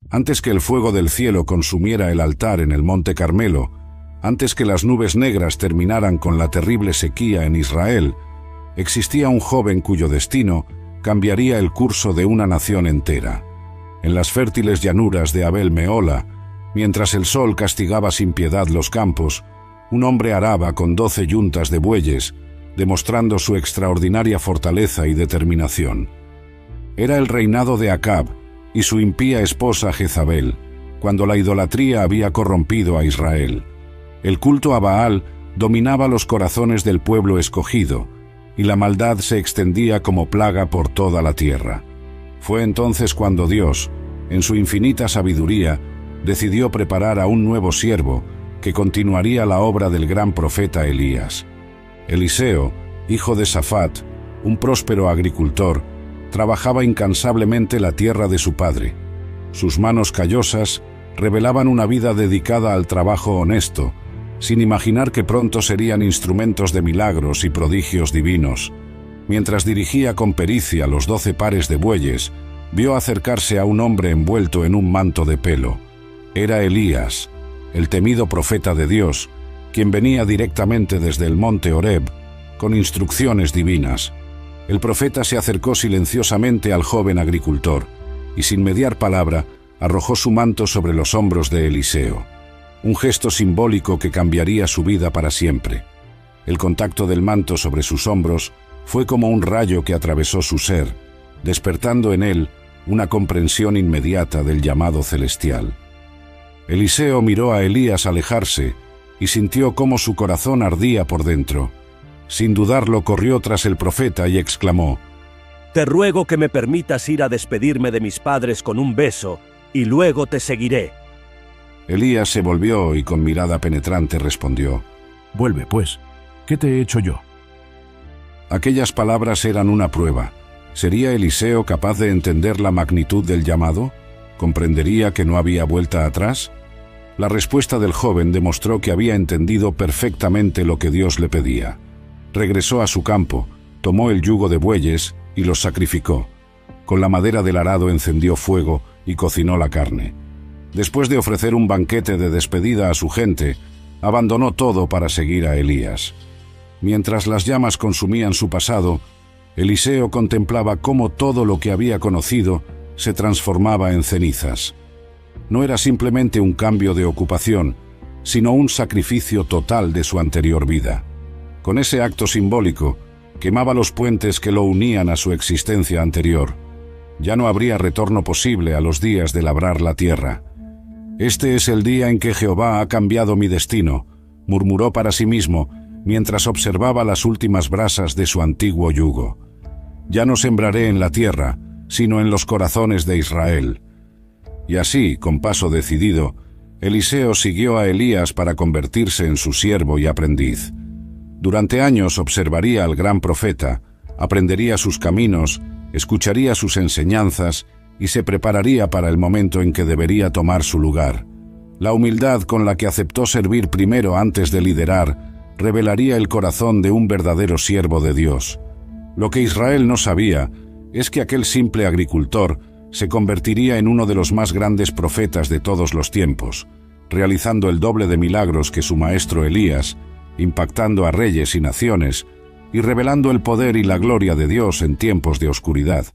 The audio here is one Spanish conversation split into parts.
Antes que el fuego del cielo consumiera el altar en el monte Carmelo, antes que las nubes negras terminaran con la terrible sequía en Israel, existía un joven cuyo destino cambiaría el curso de una nación entera. En las fértiles llanuras de Abel Mehola, mientras el sol castigaba sin piedad los campos, un hombre araba con 12 yuntas de bueyes, demostrando su extraordinaria fortaleza y determinación. Era el reinado de Acab y su impía esposa Jezabel, cuando la idolatría había corrompido a Israel. El culto a Baal dominaba los corazones del pueblo escogido, y la maldad se extendía como plaga por toda la tierra. Fue entonces cuando Dios, en su infinita sabiduría, decidió preparar a un nuevo siervo que continuaría la obra del gran profeta Elías. Eliseo, hijo de Safat, un próspero agricultor, trabajaba incansablemente la tierra de su padre. Sus manos callosas revelaban una vida dedicada al trabajo honesto, sin imaginar que pronto serían instrumentos de milagros y prodigios divinos. Mientras dirigía con pericia los 12 pares de bueyes, vio acercarse a un hombre envuelto en un manto de pelo. Era Elías, el temido profeta de Dios, quien venía directamente desde el monte Horeb, con instrucciones divinas. El profeta se acercó silenciosamente al joven agricultor, y sin mediar palabra, arrojó su manto sobre los hombros de Eliseo. Un gesto simbólico que cambiaría su vida para siempre. El contacto del manto sobre sus hombros fue como un rayo que atravesó su ser, despertando en él una comprensión inmediata del llamado celestial. Eliseo miró a Elías alejarse y sintió cómo su corazón ardía por dentro. Sin dudarlo, corrió tras el profeta y exclamó: «Te ruego que me permitas ir a despedirme de mis padres con un beso, y luego te seguiré». Elías se volvió y con mirada penetrante respondió: «Vuelve, pues. ¿Qué te he hecho yo?». Aquellas palabras eran una prueba. ¿Sería Eliseo capaz de entender la magnitud del llamado? ¿Comprendería que no había vuelta atrás? La respuesta del joven demostró que había entendido perfectamente lo que Dios le pedía. Regresó a su campo, tomó el yugo de bueyes y los sacrificó. Con la madera del arado encendió fuego y cocinó la carne. Después de ofrecer un banquete de despedida a su gente, abandonó todo para seguir a Elías. Mientras las llamas consumían su pasado, Eliseo contemplaba cómo todo lo que había conocido se transformaba en cenizas. No era simplemente un cambio de ocupación, sino un sacrificio total de su anterior vida. Con ese acto simbólico, quemaba los puentes que lo unían a su existencia anterior. Ya no habría retorno posible a los días de labrar la tierra. «Este es el día en que Jehová ha cambiado mi destino», murmuró para sí mismo, mientras observaba las últimas brasas de su antiguo yugo. «Ya no sembraré en la tierra, sino en los corazones de Israel». Y así, con paso decidido, Eliseo siguió a Elías para convertirse en su siervo y aprendiz. Durante años observaría al gran profeta, aprendería sus caminos, escucharía sus enseñanzas y se prepararía para el momento en que debería tomar su lugar. La humildad con la que aceptó servir primero antes de liderar revelaría el corazón de un verdadero siervo de Dios. Lo que Israel no sabía es que aquel simple agricultor se convertiría en uno de los más grandes profetas de todos los tiempos, realizando el doble de milagros que su maestro Elías, impactando a reyes y naciones, y revelando el poder y la gloria de Dios en tiempos de oscuridad.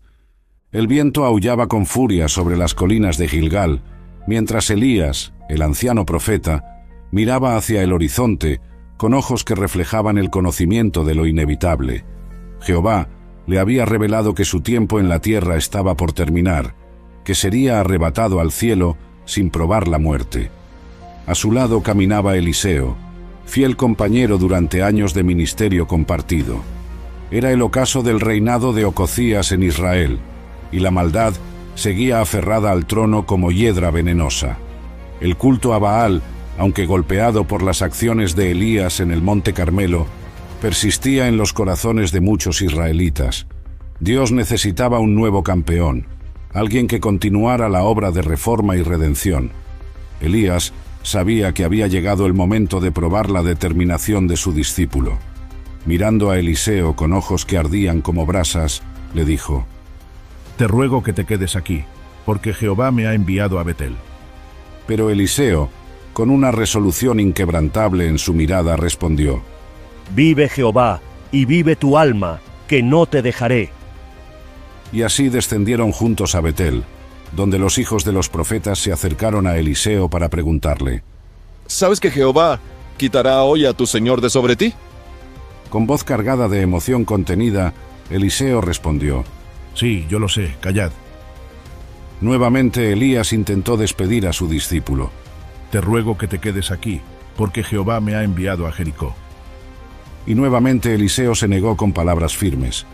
El viento aullaba con furia sobre las colinas de Gilgal, mientras Elías, el anciano profeta, miraba hacia el horizonte con ojos que reflejaban el conocimiento de lo inevitable. Jehová le había revelado que su tiempo en la tierra estaba por terminar, que sería arrebatado al cielo sin probar la muerte. A su lado caminaba Eliseo, fiel compañero durante años de ministerio compartido. Era el ocaso del reinado de Ococías en Israel, y la maldad seguía aferrada al trono como hiedra venenosa. El culto a Baal, aunque golpeado por las acciones de Elías en el monte Carmelo, persistía en los corazones de muchos israelitas. Dios necesitaba un nuevo campeón, alguien que continuara la obra de reforma y redención. Elías sabía que había llegado el momento de probar la determinación de su discípulo. Mirando a Eliseo con ojos que ardían como brasas, le dijo: «Te ruego que te quedes aquí. porque Jehová me ha enviado a Betel. Pero Eliseo, con una resolución inquebrantable en su mirada, respondió: Vive Jehová, y vive tu alma, que no te dejaré. Y así descendieron juntos a Betel, donde los hijos de los profetas se acercaron a Eliseo para preguntarle: ¿Sabes que Jehová quitará hoy a tu señor de sobre ti? Con voz cargada de emoción contenida, Eliseo respondió: Sí, yo lo sé, callad. Nuevamente Elías intentó despedir a su discípulo. Te ruego que te quedes aquí, porque Jehová me ha enviado a Jericó. Y nuevamente Eliseo se negó con palabras firmes.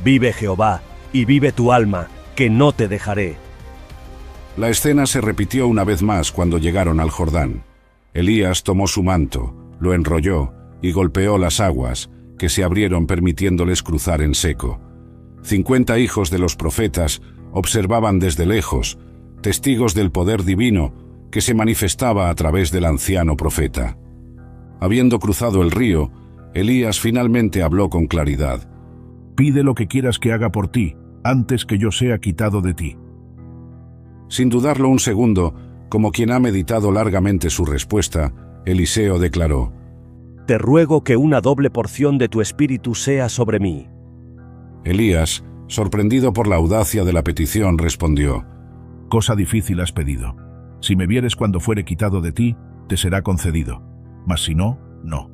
Vive Jehová, y vive tu alma, que no te dejaré. La escena se repitió una vez más cuando llegaron al Jordán. Elías tomó su manto, lo enrolló y golpeó las aguas, que se abrieron permitiéndoles cruzar en seco. 50 hijos de los profetas observaban desde lejos, testigos del poder divino que se manifestaba a través del anciano profeta. Habiendo cruzado el río, Elías finalmente habló con claridad: Pide lo que quieras que haga por ti, antes que yo sea quitado de ti. Sin dudarlo un segundo, como quien ha meditado largamente su respuesta, Eliseo declaró: Te ruego que una doble porción de tu espíritu sea sobre mí. Elías, sorprendido por la audacia de la petición, respondió: Cosa difícil has pedido. Si me vieres cuando fuere quitado de ti, te será concedido. Mas si no, no.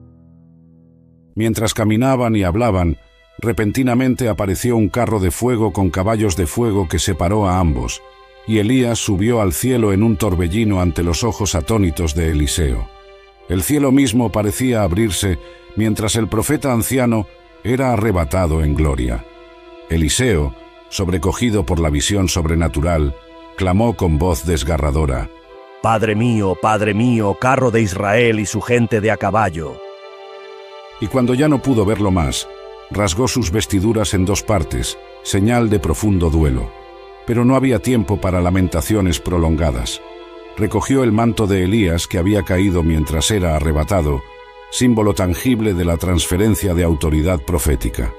Mientras caminaban y hablaban, repentinamente apareció un carro de fuego con caballos de fuego que separó a ambos, y Elías subió al cielo en un torbellino ante los ojos atónitos de Eliseo. El cielo mismo parecía abrirse mientras el profeta anciano era arrebatado en gloria. Eliseo, sobrecogido por la visión sobrenatural, clamó con voz desgarradora: Padre mío, carro de Israel y su gente de a caballo. Y cuando ya no pudo verlo más, rasgó sus vestiduras en dos partes, señal de profundo duelo. Pero no había tiempo para lamentaciones prolongadas. Recogió el manto de Elías que había caído mientras era arrebatado, símbolo tangible de la transferencia de autoridad profética.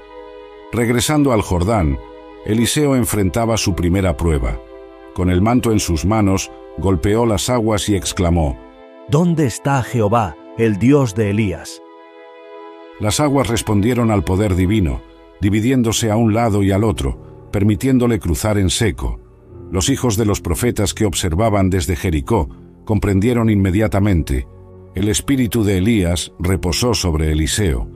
Regresando al Jordán, Eliseo enfrentaba su primera prueba. Con el manto en sus manos, golpeó las aguas y exclamó: ¿Dónde está Jehová, el Dios de Elías? Las aguas respondieron al poder divino, dividiéndose a un lado y al otro, permitiéndole cruzar en seco. Los hijos de los profetas que observaban desde Jericó comprendieron inmediatamente: el espíritu de Elías reposó sobre Eliseo.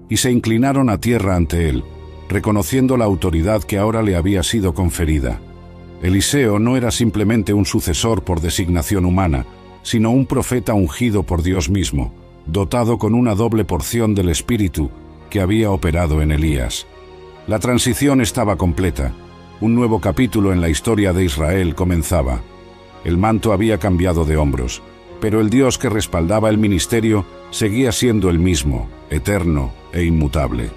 Y se inclinaron a tierra ante él, reconociendo la autoridad que ahora le había sido conferida. Eliseo no era simplemente un sucesor por designación humana, sino un profeta ungido por Dios mismo, dotado con una doble porción del espíritu que había operado en Elías. La transición estaba completa. Un nuevo capítulo en la historia de Israel comenzaba. El manto había cambiado de hombros, pero el Dios que respaldaba el ministerio seguía siendo el mismo, eterno e inmutable.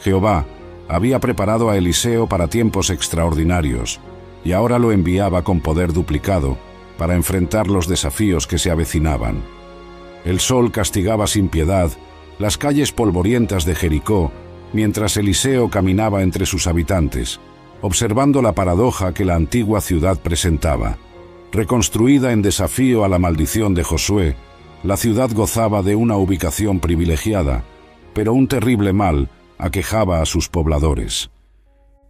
Jehová había preparado a Eliseo para tiempos extraordinarios, y ahora lo enviaba con poder duplicado para enfrentar los desafíos que se avecinaban. El sol castigaba sin piedad las calles polvorientas de Jericó, mientras Eliseo caminaba entre sus habitantes, observando la paradoja que la antigua ciudad presentaba. Reconstruida en desafío a la maldición de Josué, la ciudad gozaba de una ubicación privilegiada, pero un terrible mal aquejaba a sus pobladores.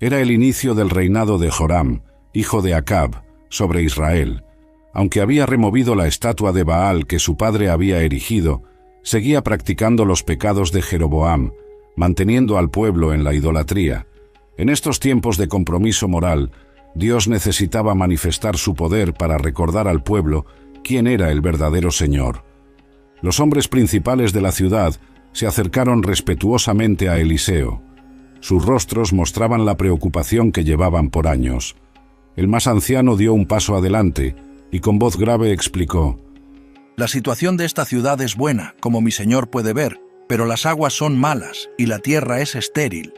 Era el inicio del reinado de Joram, hijo de Acab, sobre Israel. Aunque había removido la estatua de Baal que su padre había erigido, seguía practicando los pecados de Jeroboam, manteniendo al pueblo en la idolatría. En estos tiempos de compromiso moral, Dios necesitaba manifestar su poder para recordar al pueblo quién era el verdadero Señor. Los hombres principales de la ciudad se acercaron respetuosamente a Eliseo. Sus rostros mostraban la preocupación que llevaban por años. El más anciano dio un paso adelante y con voz grave explicó: La situación de esta ciudad es buena, como mi señor puede ver, pero las aguas son malas y la tierra es estéril.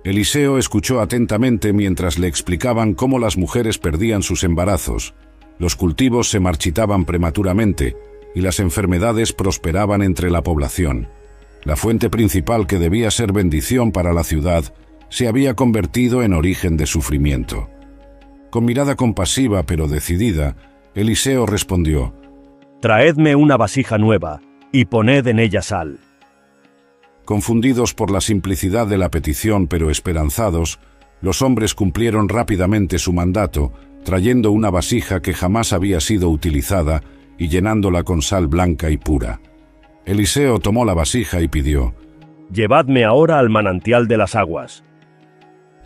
Eliseo escuchó atentamente mientras le explicaban cómo las mujeres perdían sus embarazos, los cultivos se marchitaban prematuramente y las enfermedades prosperaban entre la población. La fuente principal que debía ser bendición para la ciudad se había convertido en origen de sufrimiento. Con mirada compasiva pero decidida, Eliseo respondió: Traedme una vasija nueva, y poned en ella sal. Confundidos por la simplicidad de la petición pero esperanzados, los hombres cumplieron rápidamente su mandato, trayendo una vasija que jamás había sido utilizada y llenándola con sal blanca y pura. Eliseo tomó la vasija y pidió: Llevadme ahora al manantial de las aguas.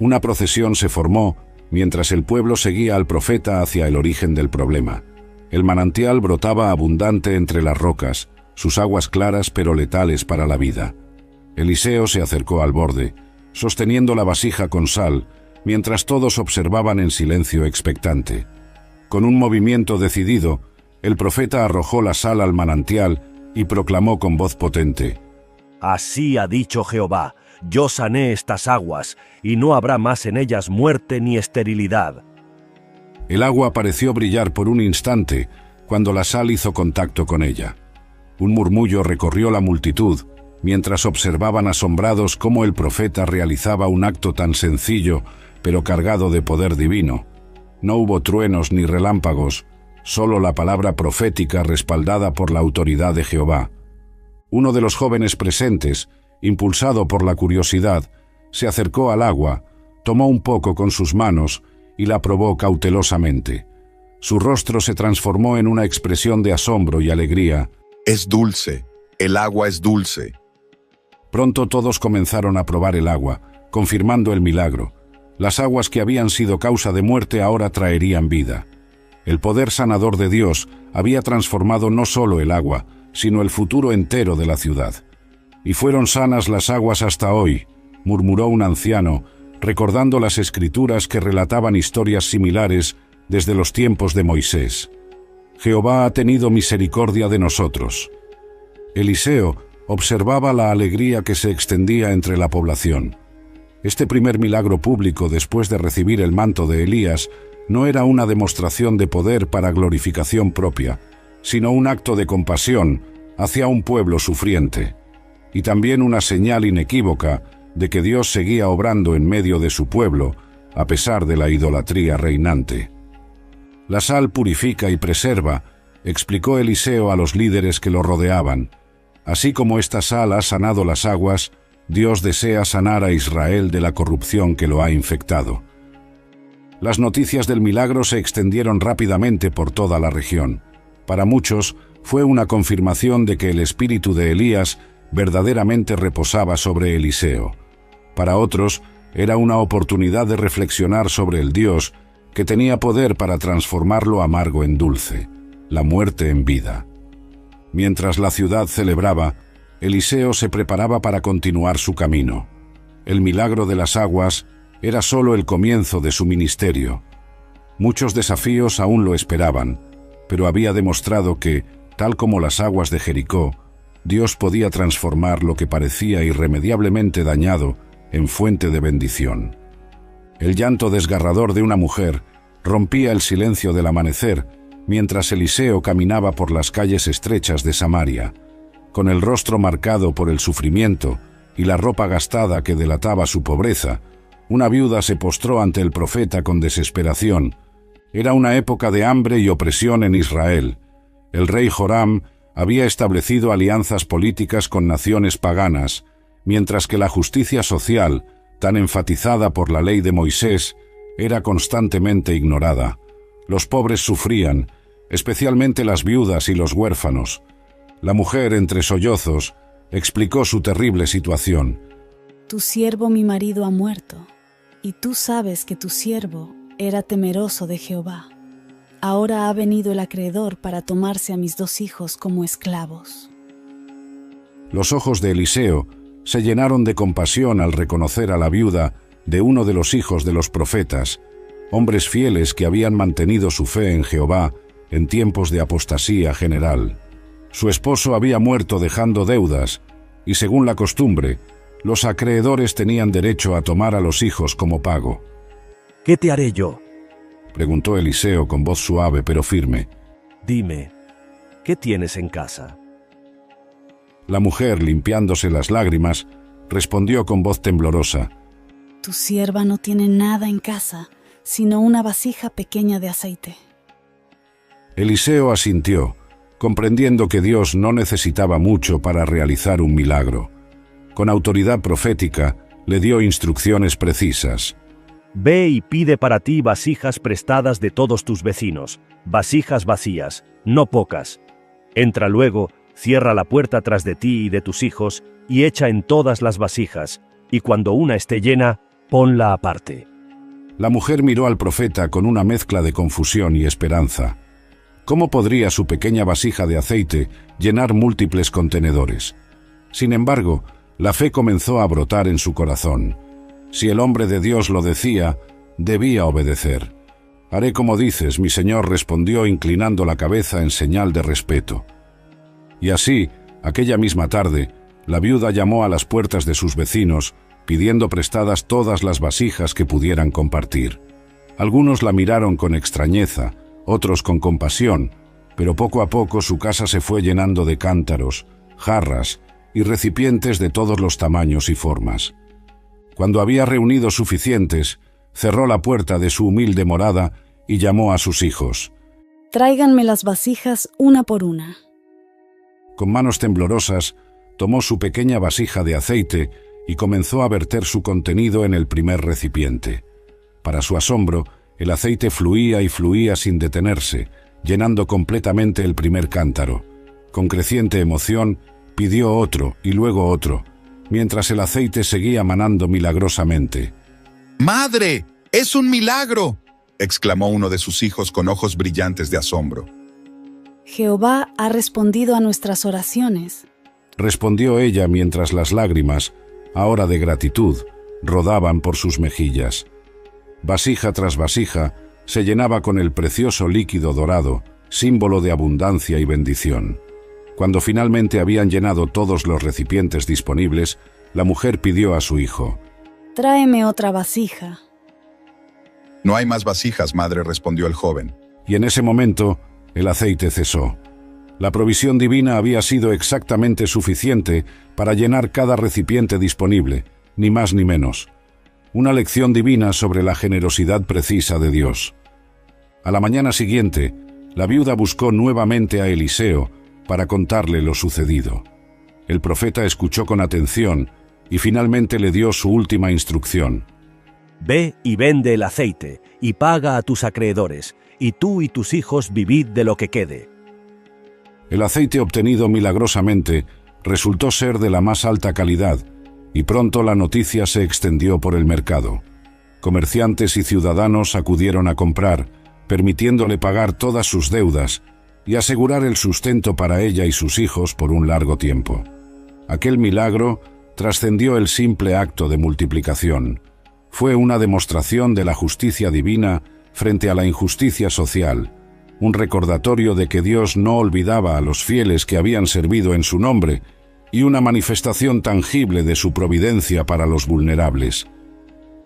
Una procesión se formó mientras el pueblo seguía al profeta hacia el origen del problema. El manantial brotaba abundante entre las rocas, sus aguas claras pero letales para la vida. Eliseo se acercó al borde, sosteniendo la vasija con sal, mientras todos observaban en silencio expectante. Con un movimiento decidido, el profeta arrojó la sal al manantial y proclamó con voz potente: Así ha dicho Jehová, yo sané estas aguas, y no habrá más en ellas muerte ni esterilidad. El agua pareció brillar por un instante cuando la sal hizo contacto con ella. Un murmullo recorrió la multitud, mientras observaban asombrados cómo el profeta realizaba un acto tan sencillo, pero cargado de poder divino. No hubo truenos ni relámpagos, solo la palabra profética respaldada por la autoridad de Jehová. Uno de los jóvenes presentes, impulsado por la curiosidad, se acercó al agua, tomó un poco con sus manos y la probó cautelosamente. Su rostro se transformó en una expresión de asombro y alegría. Es dulce, el agua es dulce. Pronto todos comenzaron a probar el agua, confirmando el milagro. Las aguas que habían sido causa de muerte ahora traerían vida. El poder sanador de Dios había transformado no solo el agua, sino el futuro entero de la ciudad. Y fueron sanas las aguas hasta hoy, murmuró un anciano, recordando las escrituras que relataban historias similares desde los tiempos de Moisés. Jehová ha tenido misericordia de nosotros. Eliseo observaba la alegría que se extendía entre la población. Este primer milagro público después de recibir el manto de Elías no era una demostración de poder para glorificación propia, sino un acto de compasión hacia un pueblo sufriente, y también una señal inequívoca de que Dios seguía obrando en medio de su pueblo, a pesar de la idolatría reinante. La sal purifica y preserva, explicó Eliseo a los líderes que lo rodeaban. Así como esta sal ha sanado las aguas, Dios desea sanar a Israel de la corrupción que lo ha infectado. Las noticias del milagro se extendieron rápidamente por toda la región. Para muchos, fue una confirmación de que el espíritu de Elías verdaderamente reposaba sobre Eliseo. Para otros, era una oportunidad de reflexionar sobre el Dios que tenía poder para transformar lo amargo en dulce, la muerte en vida. Mientras la ciudad celebraba, Eliseo se preparaba para continuar su camino. El milagro de las aguas era solo el comienzo de su ministerio. Muchos desafíos aún lo esperaban, pero había demostrado que, tal como las aguas de Jericó, Dios podía transformar lo que parecía irremediablemente dañado en fuente de bendición. El llanto desgarrador de una mujer rompía el silencio del amanecer mientras Eliseo caminaba por las calles estrechas de Samaria. Con el rostro marcado por el sufrimiento y la ropa gastada que delataba su pobreza, una viuda se postró ante el profeta con desesperación. Era una época de hambre y opresión en Israel. El rey Joram había establecido alianzas políticas con naciones paganas, mientras que la justicia social, tan enfatizada por la ley de Moisés, era constantemente ignorada. Los pobres sufrían, especialmente las viudas y los huérfanos. La mujer, entre sollozos, explicó su terrible situación. Tu siervo mi marido ha muerto, y tú sabes que tu siervo era temeroso de Jehová. Ahora ha venido el acreedor para tomarse a mis 2 hijos como esclavos. Los ojos de Eliseo se llenaron de compasión al reconocer a la viuda de uno de los hijos de los profetas, hombres fieles que habían mantenido su fe en Jehová en tiempos de apostasía general. Su esposo había muerto dejando deudas, y según la costumbre, los acreedores tenían derecho a tomar a los hijos como pago. ¿Qué te haré yo? Preguntó Eliseo con voz suave pero firme. Dime, ¿qué tienes en casa? La mujer, limpiándose las lágrimas, respondió con voz temblorosa. Tu sierva no tiene nada en casa, sino una vasija pequeña de aceite. Eliseo asintió, comprendiendo que Dios no necesitaba mucho para realizar un milagro. Con autoridad profética, le dio instrucciones precisas. Ve y pide para ti vasijas prestadas de todos tus vecinos, vasijas vacías, no pocas. Entra luego, cierra la puerta tras de ti y de tus hijos, y echa en todas las vasijas, y cuando una esté llena, ponla aparte. La mujer miró al profeta con una mezcla de confusión y esperanza. ¿Cómo podría su pequeña vasija de aceite llenar múltiples contenedores? Sin embargo, la fe comenzó a brotar en su corazón. Si el hombre de Dios lo decía, debía obedecer. «Haré como dices», mi señor respondió inclinando la cabeza en señal de respeto. Y así, aquella misma tarde, la viuda llamó a las puertas de sus vecinos, pidiendo prestadas todas las vasijas que pudieran compartir. Algunos la miraron con extrañeza, otros con compasión, pero poco a poco su casa se fue llenando de cántaros, jarras y recipientes de todos los tamaños y formas. Cuando había reunido suficientes, cerró la puerta de su humilde morada y llamó a sus hijos. «Tráiganme las vasijas una por una». Con manos temblorosas, tomó su pequeña vasija de aceite y comenzó a verter su contenido en el primer recipiente. Para su asombro, el aceite fluía y fluía sin detenerse, llenando completamente el primer cántaro. Con creciente emoción, pidió otro y luego otro, mientras el aceite seguía manando milagrosamente. ¡Madre! ¡Es un milagro!, exclamó uno de sus hijos con ojos brillantes de asombro. «Jehová ha respondido a nuestras oraciones», respondió ella mientras las lágrimas, ahora de gratitud, rodaban por sus mejillas. Vasija tras vasija se llenaba con el precioso líquido dorado, símbolo de abundancia y bendición. Cuando finalmente habían llenado todos los recipientes disponibles, la mujer pidió a su hijo: «Tráeme otra vasija». «No hay más vasijas, madre», respondió el joven. Y en ese momento, el aceite cesó. La provisión divina había sido exactamente suficiente para llenar cada recipiente disponible, ni más ni menos. Una lección divina sobre la generosidad precisa de Dios. A la mañana siguiente, la viuda buscó nuevamente a Eliseo para contarle lo sucedido. El profeta escuchó con atención y finalmente le dio su última instrucción. Ve y vende el aceite, y paga a tus acreedores, y tú y tus hijos vivid de lo que quede. El aceite obtenido milagrosamente resultó ser de la más alta calidad, y pronto la noticia se extendió por el mercado. Comerciantes y ciudadanos acudieron a comprar, permitiéndole pagar todas sus deudas y asegurar el sustento para ella y sus hijos por un largo tiempo. Aquel milagro trascendió el simple acto de multiplicación. Fue una demostración de la justicia divina frente a la injusticia social, un recordatorio de que Dios no olvidaba a los fieles que habían servido en su nombre y una manifestación tangible de su providencia para los vulnerables.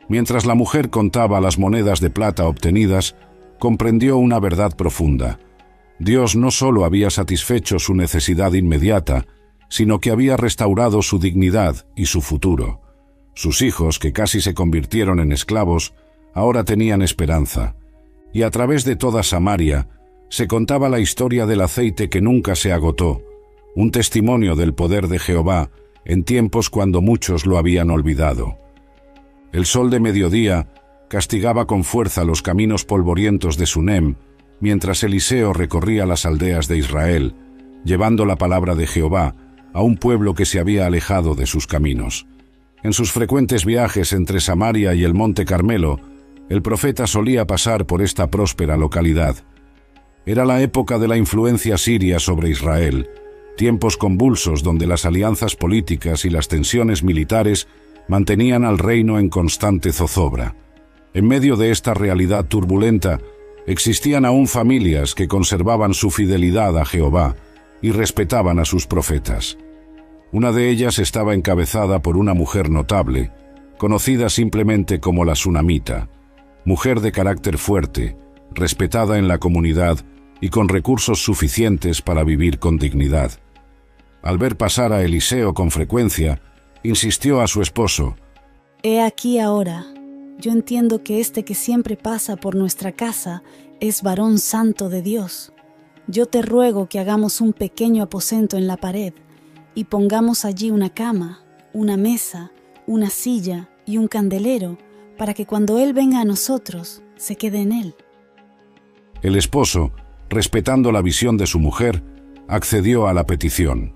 Mientras la mujer contaba las monedas de plata obtenidas, comprendió una verdad profunda. Dios no solo había satisfecho su necesidad inmediata, sino que había restaurado su dignidad y su futuro. Sus hijos, que casi se convirtieron en esclavos, ahora tenían esperanza. Y a través de toda Samaria se contaba la historia del aceite que nunca se agotó, un testimonio del poder de Jehová en tiempos cuando muchos lo habían olvidado. El sol de mediodía castigaba con fuerza los caminos polvorientos de Sunem, mientras Eliseo recorría las aldeas de Israel, llevando la palabra de Jehová a un pueblo que se había alejado de sus caminos. En sus frecuentes viajes entre Samaria y el Monte Carmelo, el profeta solía pasar por esta próspera localidad. Era la época de la influencia siria sobre Israel, tiempos convulsos donde las alianzas políticas y las tensiones militares mantenían al reino en constante zozobra. En medio de esta realidad turbulenta, existían aún familias que conservaban su fidelidad a Jehová y respetaban a sus profetas. Una de ellas estaba encabezada por una mujer notable, conocida simplemente como la Sunamita, mujer de carácter fuerte, respetada en la comunidad y con recursos suficientes para vivir con dignidad. Al ver pasar a Eliseo con frecuencia, insistió a su esposo: «He aquí ahora, yo entiendo que este que siempre pasa por nuestra casa es varón santo de Dios. Yo te ruego que hagamos un pequeño aposento en la pared y pongamos allí una cama, una mesa, una silla y un candelero, para que cuando él venga a nosotros, se quede en él». El esposo, respetando la visión de su mujer, accedió a la petición.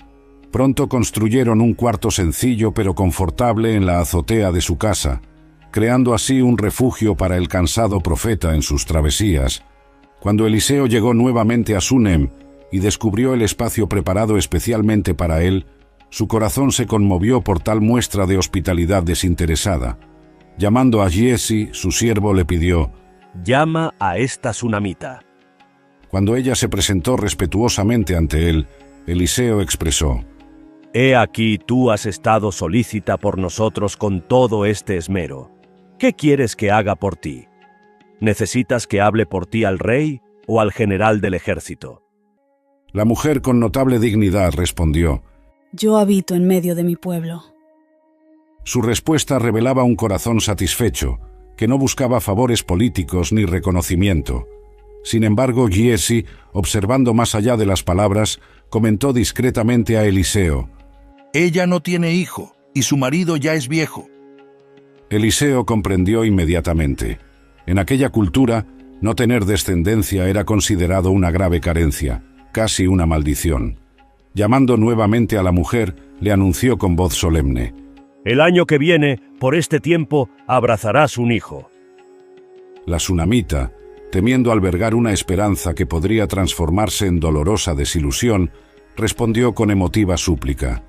Pronto construyeron un cuarto sencillo pero confortable en la azotea de su casa, creando así un refugio para el cansado profeta en sus travesías. Cuando Eliseo llegó nuevamente a Sunem y descubrió el espacio preparado especialmente para él, su corazón se conmovió por tal muestra de hospitalidad desinteresada. Llamando a Giesi, su siervo, le pidió: «Llama a esta sunamita». Cuando ella se presentó respetuosamente ante él, Eliseo expresó: «He aquí tú has estado solícita por nosotros con todo este esmero. ¿Qué quieres que haga por ti? ¿Necesitas que hable por ti al rey o al general del ejército?» La mujer con notable dignidad respondió: «Yo habito en medio de mi pueblo». Su respuesta revelaba un corazón satisfecho, que no buscaba favores políticos ni reconocimiento. Sin embargo, Giesi, observando más allá de las palabras, comentó discretamente a Eliseo: «Ella no tiene hijo, y su marido ya es viejo». Eliseo comprendió inmediatamente. En aquella cultura, no tener descendencia era considerado una grave carencia, casi una maldición. Llamando nuevamente a la mujer, le anunció con voz solemne: «El año que viene, por este tiempo, abrazarás un hijo». La sunamita, temiendo albergar una esperanza que podría transformarse en dolorosa desilusión, respondió con emotiva súplica: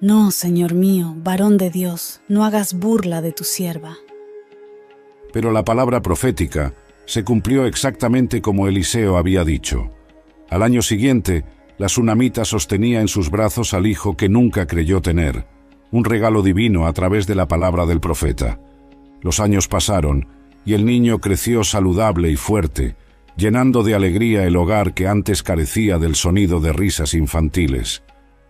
«No, Señor mío, varón de Dios, no hagas burla de tu sierva». Pero la palabra profética se cumplió exactamente como Eliseo había dicho. Al año siguiente, la sunamita sostenía en sus brazos al hijo que nunca creyó tener, un regalo divino a través de la palabra del profeta. Los años pasaron y el niño creció saludable y fuerte, llenando de alegría el hogar que antes carecía del sonido de risas infantiles.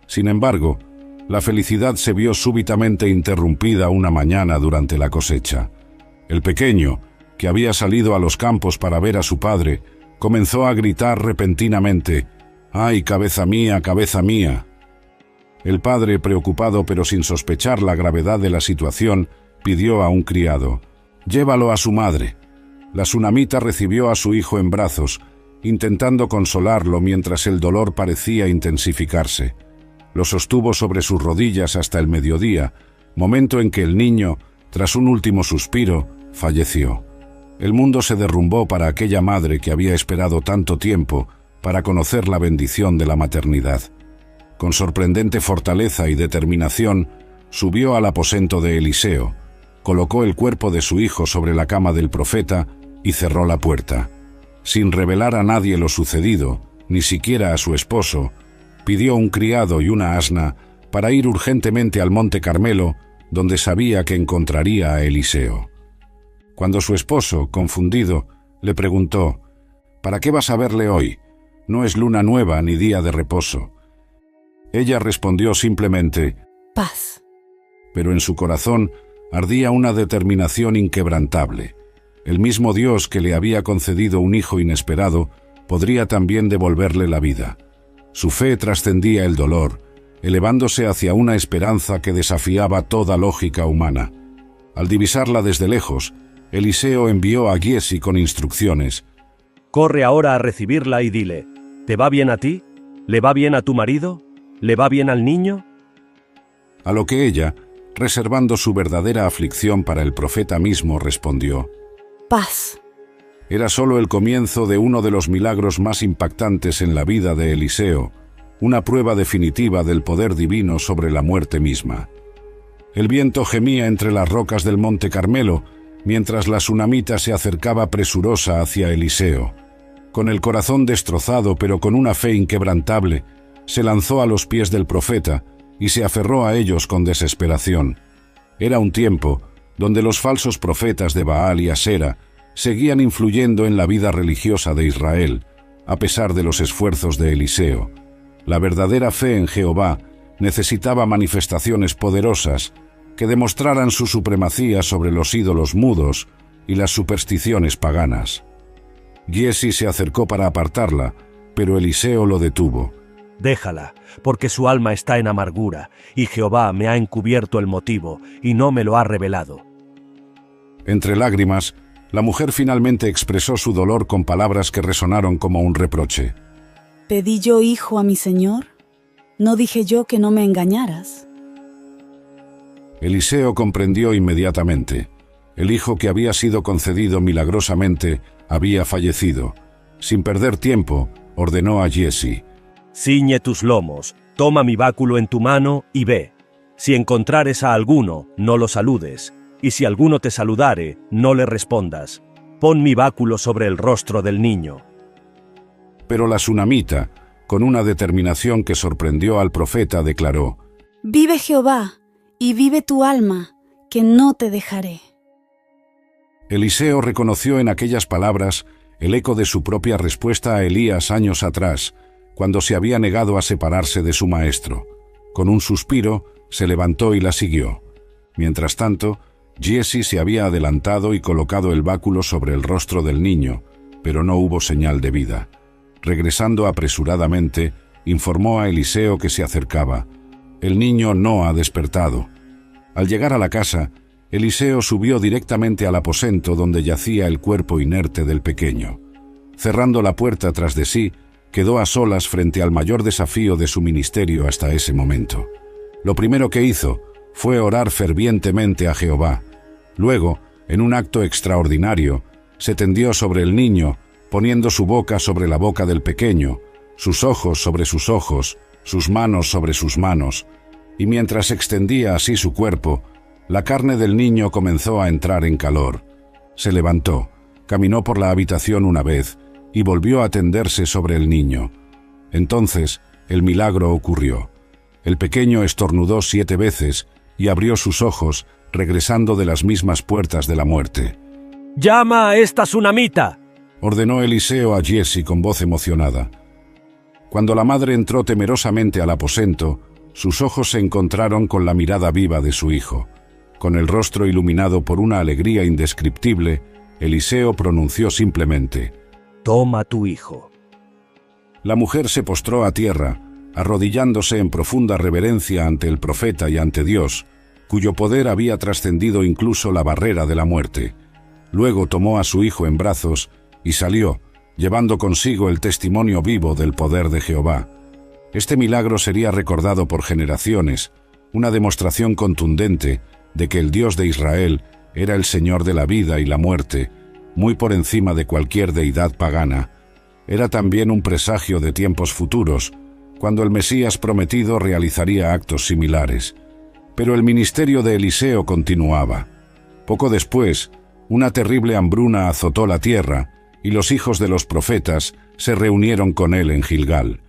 Sin embargo, la felicidad se vio súbitamente interrumpida una mañana durante la cosecha. El pequeño, que había salido a los campos para ver a su padre, comenzó a gritar repentinamente: «¡Ay, cabeza mía, cabeza mía!». El padre, preocupado pero sin sospechar la gravedad de la situación, pidió a un criado: «Llévalo a su madre». La sunamita recibió a su hijo en brazos, intentando consolarlo mientras el dolor parecía intensificarse. Lo sostuvo sobre sus rodillas hasta el mediodía, momento en que el niño, tras un último suspiro, falleció. El mundo se derrumbó para aquella madre que había esperado tanto tiempo para conocer la bendición de la maternidad. Con sorprendente fortaleza y determinación, subió al aposento de Eliseo, colocó el cuerpo de su hijo sobre la cama del profeta y cerró la puerta. Sin revelar a nadie lo sucedido, ni siquiera a su esposo, pidió un criado y una asna para ir urgentemente al monte Carmelo, donde sabía que encontraría a Eliseo. Cuando su esposo, confundido, le preguntó: «¿Para qué vas a verle hoy? No es luna nueva ni día de reposo». Ella respondió simplemente: «Paz». Pero en su corazón ardía una determinación inquebrantable. El mismo Dios que le había concedido un hijo inesperado podría también devolverle la vida. Su fe trascendía el dolor, elevándose hacia una esperanza que desafiaba toda lógica humana. Al divisarla desde lejos, Eliseo envió a Giesi con instrucciones: «Corre ahora a recibirla y dile: ¿te va bien a ti? ¿Le va bien a tu marido? ¿Le va bien al niño?». A lo que ella, reservando su verdadera aflicción para el profeta mismo, respondió: «Paz». Era solo el comienzo de uno de los milagros más impactantes en la vida de Eliseo, una prueba definitiva del poder divino sobre la muerte misma. El viento gemía entre las rocas del monte Carmelo, mientras la sunamita se acercaba presurosa hacia Eliseo. Con el corazón destrozado pero con una fe inquebrantable, se lanzó a los pies del profeta y se aferró a ellos con desesperación. Era un tiempo donde los falsos profetas de Baal y Asera seguían influyendo en la vida religiosa de Israel, a pesar de los esfuerzos de Eliseo. La verdadera fe en Jehová necesitaba manifestaciones poderosas que demostraran su supremacía sobre los ídolos mudos, y las supersticiones paganas. Giezi se acercó para apartarla, pero Eliseo lo detuvo. Déjala, porque su alma está en amargura, y Jehová me ha encubierto el motivo, y no me lo ha revelado. Entre lágrimas, la mujer finalmente expresó su dolor con palabras que resonaron como un reproche. ¿Pedí yo hijo a mi señor? ¿No dije yo que no me engañaras? Eliseo comprendió inmediatamente. El hijo que había sido concedido milagrosamente había fallecido. Sin perder tiempo, ordenó a Giezi: Ciñe tus lomos, toma mi báculo en tu mano y ve. Si encontrares a alguno, no lo saludes, y si alguno te saludare, no le respondas. Pon mi báculo sobre el rostro del niño. Pero la sunamita, con una determinación que sorprendió al profeta, declaró: Vive Jehová, y vive tu alma, que no te dejaré. Eliseo reconoció en aquellas palabras el eco de su propia respuesta a Elías años atrás, cuando se había negado a separarse de su maestro. Con un suspiro, se levantó y la siguió. Mientras tanto, Giezi se había adelantado y colocado el báculo sobre el rostro del niño, pero no hubo señal de vida. Regresando apresuradamente, informó a Eliseo que se acercaba. El niño no ha despertado. Al llegar a la casa, Eliseo subió directamente al aposento donde yacía el cuerpo inerte del pequeño. Cerrando la puerta tras de sí, quedó a solas frente al mayor desafío de su ministerio hasta ese momento. Lo primero que hizo fue orar fervientemente a Jehová. Luego, en un acto extraordinario, se tendió sobre el niño, poniendo su boca sobre la boca del pequeño, sus ojos sobre sus ojos, sus manos sobre sus manos, y mientras extendía así su cuerpo, la carne del niño comenzó a entrar en calor. Se levantó, caminó por la habitación una vez, y volvió a tenderse sobre el niño. Entonces, el milagro ocurrió. El pequeño estornudó 7 veces y abrió sus ojos, regresando de las mismas puertas de la muerte. ¡Llama a esta sunamita!, ordenó Eliseo a Giezi con voz emocionada. Cuando la madre entró temerosamente al aposento, sus ojos se encontraron con la mirada viva de su hijo. Con el rostro iluminado por una alegría indescriptible, Eliseo pronunció simplemente: «Toma tu hijo». La mujer se postró a tierra, arrodillándose en profunda reverencia ante el profeta y ante Dios, cuyo poder había trascendido incluso la barrera de la muerte. Luego tomó a su hijo en brazos y salió, llevando consigo el testimonio vivo del poder de Jehová. Este milagro sería recordado por generaciones, una demostración contundente de que el Dios de Israel era el Señor de la vida y la muerte, muy por encima de cualquier deidad pagana. Era también un presagio de tiempos futuros, cuando el Mesías prometido realizaría actos similares. Pero el ministerio de Eliseo continuaba. Poco después, una terrible hambruna azotó la tierra, y los hijos de los profetas se reunieron con él en Gilgal.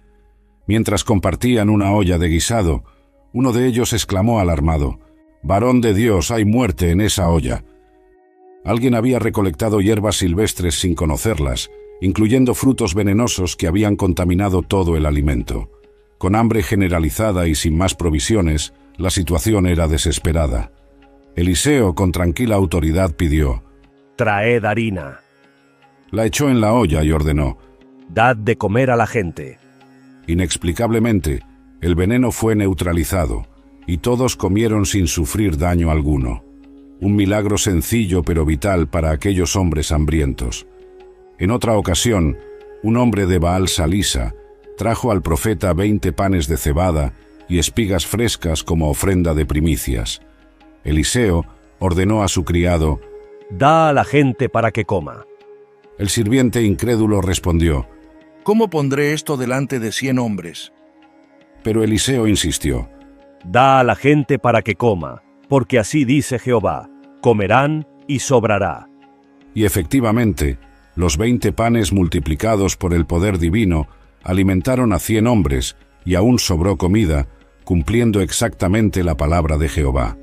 Mientras compartían una olla de guisado, uno de ellos exclamó alarmado: «Varón de Dios, hay muerte en esa olla». Alguien había recolectado hierbas silvestres sin conocerlas, incluyendo frutos venenosos que habían contaminado todo el alimento. Con hambre generalizada y sin más provisiones, la situación era desesperada. Eliseo, con tranquila autoridad, pidió: «Traed harina». La echó en la olla y ordenó: «Dad de comer a la gente». Inexplicablemente, el veneno fue neutralizado, y todos comieron sin sufrir daño alguno. Un milagro sencillo pero vital para aquellos hombres hambrientos. En otra ocasión, un hombre de Baal Salisa trajo al profeta 20 panes de cebada y espigas frescas como ofrenda de primicias. Eliseo ordenó a su criado: «Da a la gente para que coma». El sirviente incrédulo respondió: ¿Cómo pondré esto delante de 100 hombres? Pero Eliseo insistió: «Da a la gente para que coma, porque así dice Jehová: comerán y sobrará». Y efectivamente, los 20 panes multiplicados por el poder divino alimentaron a 100 hombres, y aún sobró comida, cumpliendo exactamente la palabra de Jehová.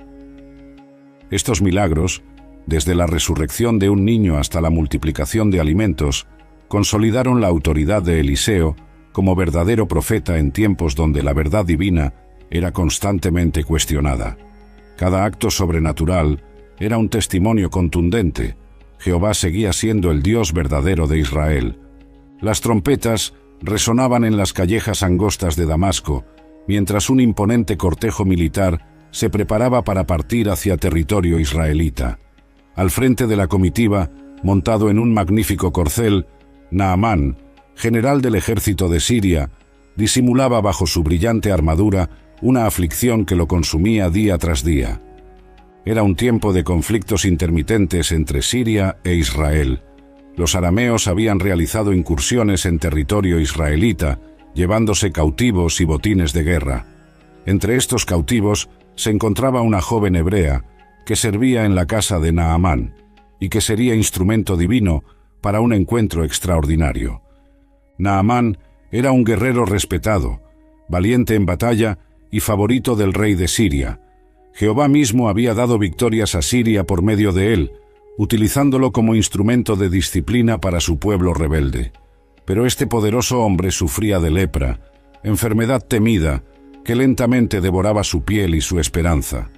Estos milagros, desde la resurrección de un niño hasta la multiplicación de alimentos, consolidaron la autoridad de Eliseo como verdadero profeta en tiempos donde la verdad divina era constantemente cuestionada. Cada acto sobrenatural era un testimonio contundente, Jehová seguía siendo el Dios verdadero de Israel. Las trompetas resonaban en las callejas angostas de Damasco, mientras un imponente cortejo militar se preparaba para partir hacia territorio israelita. Al frente de la comitiva, montado en un magnífico corcel, Naamán, general del ejército de Siria, disimulaba bajo su brillante armadura una aflicción que lo consumía día tras día. Era un tiempo de conflictos intermitentes entre Siria e Israel. Los arameos habían realizado incursiones en territorio israelita, llevándose cautivos y botines de guerra. Entre estos cautivos se encontraba una joven hebrea que servía en la casa de Naamán y que sería instrumento divino para un encuentro extraordinario. Naamán era un guerrero respetado, valiente en batalla y favorito del rey de Siria. Jehová mismo había dado victorias a Siria por medio de él, utilizándolo como instrumento de disciplina para su pueblo rebelde. Pero este poderoso hombre sufría de lepra, enfermedad temida que lentamente devoraba su piel y su esperanza.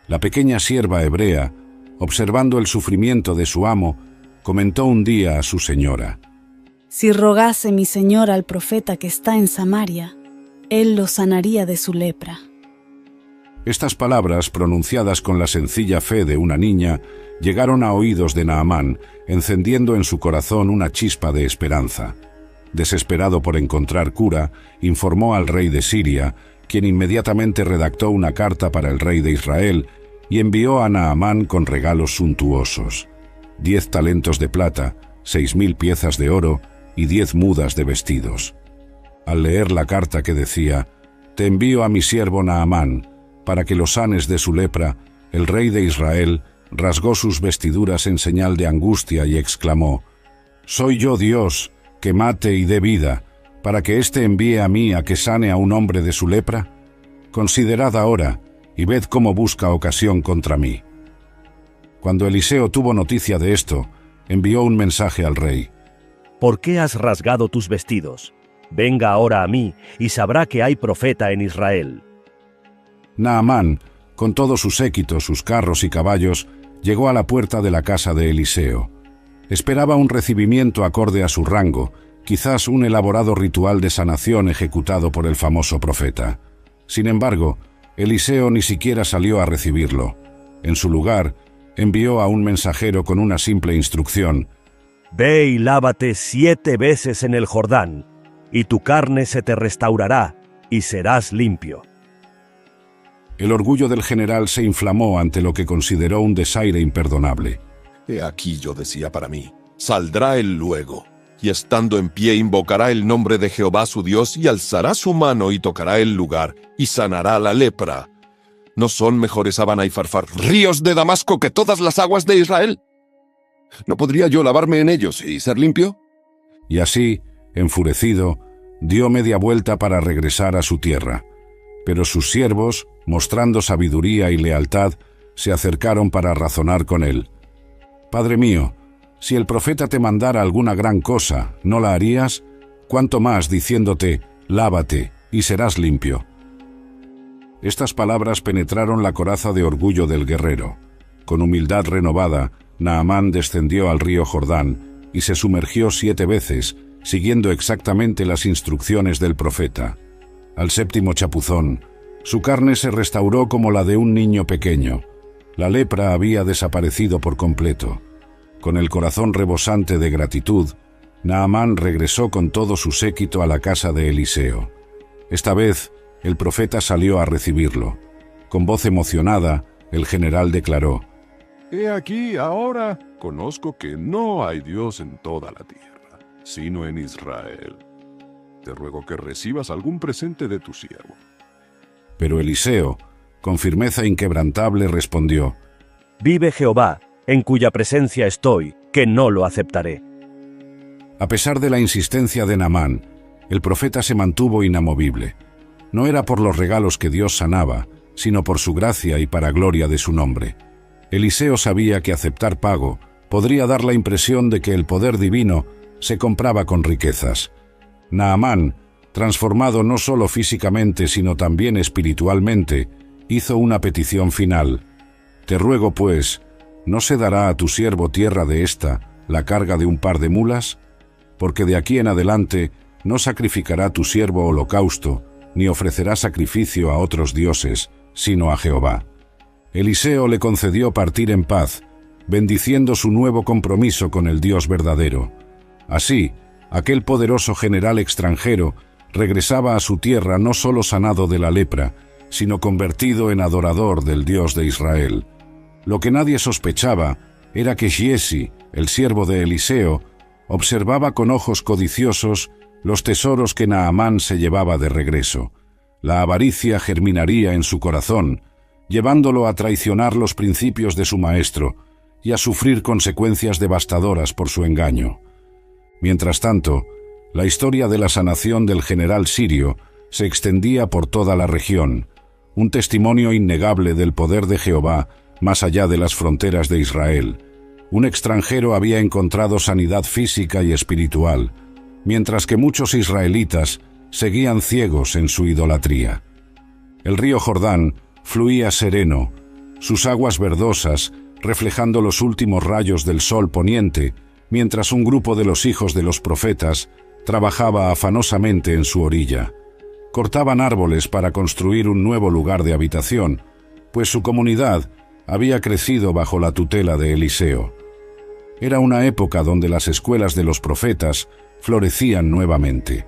La pequeña sierva hebrea, observando el sufrimiento de su amo, comentó un día a su señora: «Si rogase mi señor al profeta que está en Samaria, él lo sanaría de su lepra». Estas palabras, pronunciadas con la sencilla fe de una niña, llegaron a oídos de Naamán, encendiendo en su corazón una chispa de esperanza. Desesperado por encontrar cura, informó al rey de Siria, quien inmediatamente redactó una carta para el rey de Israel y envió a Naamán con regalos suntuosos: 10 talentos de plata, 6.000 piezas de oro y 10 mudas de vestidos. Al leer la carta que decía: «Te envío a mi siervo Naamán, para que lo sanes de su lepra», el rey de Israel rasgó sus vestiduras en señal de angustia y exclamó: «¿Soy yo Dios, que mate y dé vida, para que éste envíe a mí a que sane a un hombre de su lepra? Considerad ahora, y ved cómo busca ocasión contra mí». Cuando Eliseo tuvo noticia de esto, envió un mensaje al rey: ¿Por qué has rasgado tus vestidos? Venga ahora a mí, y sabrá que hay profeta en Israel. Naamán, con todo su séquito, sus carros y caballos, llegó a la puerta de la casa de Eliseo. Esperaba un recibimiento acorde a su rango, quizás un elaborado ritual de sanación ejecutado por el famoso profeta. Sin embargo, Eliseo ni siquiera salió a recibirlo. En su lugar, envió a un mensajero con una simple instrucción: «Ve y lávate 7 veces en el Jordán, y tu carne se te restaurará, y serás limpio». El orgullo del general se inflamó ante lo que consideró un desaire imperdonable. He aquí, yo decía para mí, saldrá él luego, y estando en pie invocará el nombre de Jehová su Dios, y alzará su mano y tocará el lugar, y sanará la lepra. ¿No son mejores Abana y Farfar, ríos de Damasco, que todas las aguas de Israel? ¿No podría yo lavarme en ellos y ser limpio? Y así, enfurecido, dio media vuelta para regresar a su tierra. Pero sus siervos, mostrando sabiduría y lealtad, se acercaron para razonar con él. «Padre mío, si el profeta te mandara alguna gran cosa, ¿no la harías? Cuanto más diciéndote: lávate y serás limpio». Estas palabras penetraron la coraza de orgullo del guerrero. Con humildad renovada, Naamán descendió al río Jordán y se sumergió 7 veces, siguiendo exactamente las instrucciones del profeta. Al 7º chapuzón, su carne se restauró como la de un niño pequeño. La lepra había desaparecido por completo. Con el corazón rebosante de gratitud, Naamán regresó con todo su séquito a la casa de Eliseo. Esta vez, el profeta salió a recibirlo. Con voz emocionada, el general declaró: «He aquí, ahora conozco que no hay Dios en toda la tierra, sino en Israel. Te ruego que recibas algún presente de tu siervo». Pero Eliseo, con firmeza inquebrantable, respondió: «Vive Jehová, en cuya presencia estoy, que no lo aceptaré». A pesar de la insistencia de Naamán, el profeta se mantuvo inamovible. No era por los regalos que Dios sanaba, sino por su gracia y para gloria de su nombre. Eliseo sabía que aceptar pago podría dar la impresión de que el poder divino se compraba con riquezas. Naamán, transformado no solo físicamente sino también espiritualmente, hizo una petición final: «Te ruego, pues, ¿no se dará a tu siervo tierra de esta, la carga de un par de mulas? Porque de aquí en adelante no sacrificará tu siervo holocausto, ni ofrecerá sacrificio a otros dioses, sino a Jehová. Eliseo le concedió partir en paz, bendiciendo su nuevo compromiso con el Dios verdadero. Así, aquel poderoso general extranjero regresaba a su tierra no solo sanado de la lepra, sino convertido en adorador del Dios de Israel. Lo que nadie sospechaba era que Giesi, el siervo de Eliseo, observaba con ojos codiciosos los tesoros que Naamán se llevaba de regreso. La avaricia germinaría en su corazón, llevándolo a traicionar los principios de su maestro y a sufrir consecuencias devastadoras por su engaño. Mientras tanto, la historia de la sanación del general sirio se extendía por toda la región, un testimonio innegable del poder de Jehová más allá de las fronteras de Israel. Un extranjero había encontrado sanidad física y espiritual, mientras que muchos israelitas seguían ciegos en su idolatría. El río Jordán fluía sereno, sus aguas verdosas reflejando los últimos rayos del sol poniente, mientras un grupo de los hijos de los profetas trabajaba afanosamente en su orilla. Cortaban árboles para construir un nuevo lugar de habitación, pues su comunidad había crecido bajo la tutela de Eliseo. Era una época donde las escuelas de los profetas florecían nuevamente.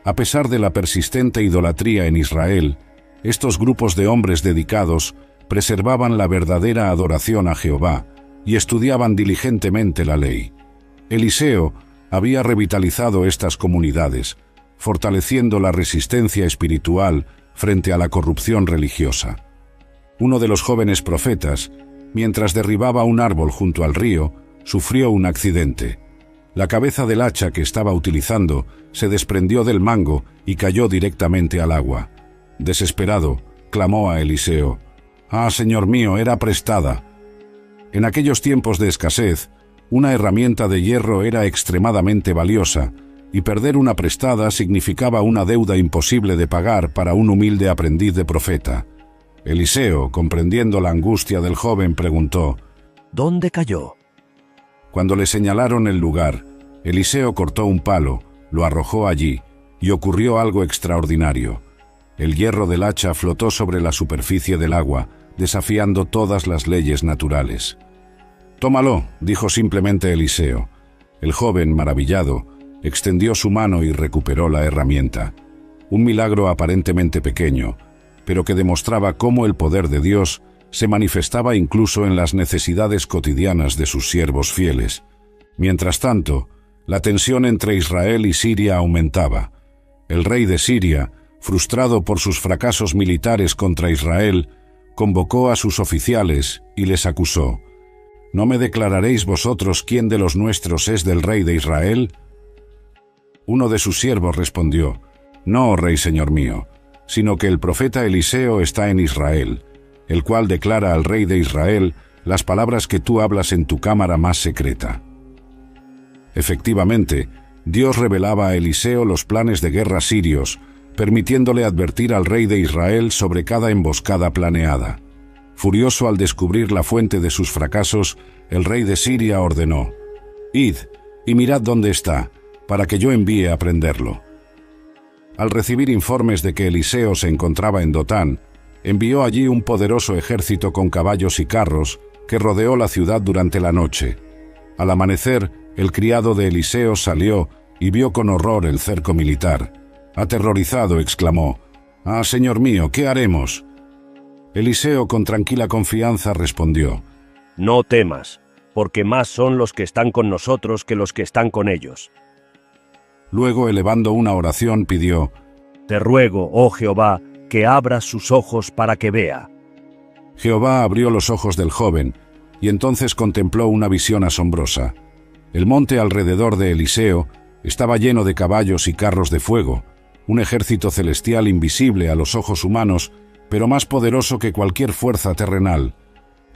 A pesar de la persistente idolatría en Israel, estos grupos de hombres dedicados preservaban la verdadera adoración a Jehová y estudiaban diligentemente la ley. Eliseo había revitalizado estas comunidades, fortaleciendo la resistencia espiritual frente a la corrupción religiosa. Uno de los jóvenes profetas, mientras derribaba un árbol junto al río, sufrió un accidente. La cabeza del hacha que estaba utilizando se desprendió del mango y cayó directamente al agua. Desesperado, clamó a Eliseo: «Ah, señor mío, era prestada». En aquellos tiempos de escasez, una herramienta de hierro era extremadamente valiosa, y perder una prestada significaba una deuda imposible de pagar para un humilde aprendiz de profeta. Eliseo, comprendiendo la angustia del joven, preguntó: ¿Dónde cayó? Cuando le señalaron el lugar, Eliseo cortó un palo, lo arrojó allí, y ocurrió algo extraordinario. El hierro del hacha flotó sobre la superficie del agua, desafiando todas las leyes naturales. «Tómalo», dijo simplemente Eliseo. El joven, maravillado, extendió su mano y recuperó la herramienta. Un milagro aparentemente pequeño, pero que demostraba cómo el poder de Dios se manifestaba incluso en las necesidades cotidianas de sus siervos fieles. Mientras tanto, la tensión entre Israel y Siria aumentaba. El rey de Siria, frustrado por sus fracasos militares contra Israel, convocó a sus oficiales y les acusó: ¿No me declararéis vosotros quién de los nuestros es del rey de Israel? Uno de sus siervos respondió: No, rey señor mío, sino que el profeta Eliseo está en Israel, el cual declara al rey de Israel las palabras que tú hablas en tu cámara más secreta. Efectivamente, Dios revelaba a Eliseo los planes de guerra sirios, permitiéndole advertir al rey de Israel sobre cada emboscada planeada. Furioso al descubrir la fuente de sus fracasos, el rey de Siria ordenó: «Id, y mirad dónde está, para que yo envíe a prenderlo». Al recibir informes de que Eliseo se encontraba en Dotán, envió allí un poderoso ejército con caballos y carros que rodeó la ciudad durante la noche. Al amanecer, el criado de Eliseo salió y vio con horror el cerco militar. Aterrorizado, exclamó: «Ah, señor mío, ¿qué haremos?». Eliseo, con tranquila confianza, respondió: «No temas, porque más son los que están con nosotros que los que están con ellos». Luego, elevando una oración, pidió: «Te ruego, oh Jehová, que abras sus ojos para que vea». Jehová abrió los ojos del joven, y entonces contempló una visión asombrosa. El monte alrededor de Eliseo estaba lleno de caballos y carros de fuego, un ejército celestial invisible a los ojos humanos, pero más poderoso que cualquier fuerza terrenal.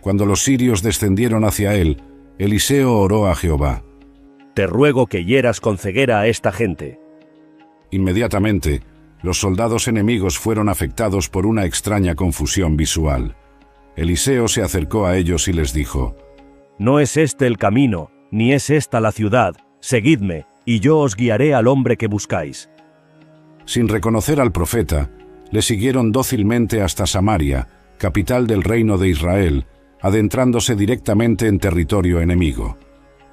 Cuando los sirios descendieron hacia él, Eliseo oró a Jehová: «Te ruego que hieras con ceguera a esta gente». Inmediatamente, los soldados enemigos fueron afectados por una extraña confusión visual. Eliseo se acercó a ellos y les dijo: No es este el camino, ni es esta la ciudad. Seguidme, y yo os guiaré al hombre que buscáis. Sin reconocer al profeta, le siguieron dócilmente hasta Samaria, capital del reino de Israel, adentrándose directamente en territorio enemigo.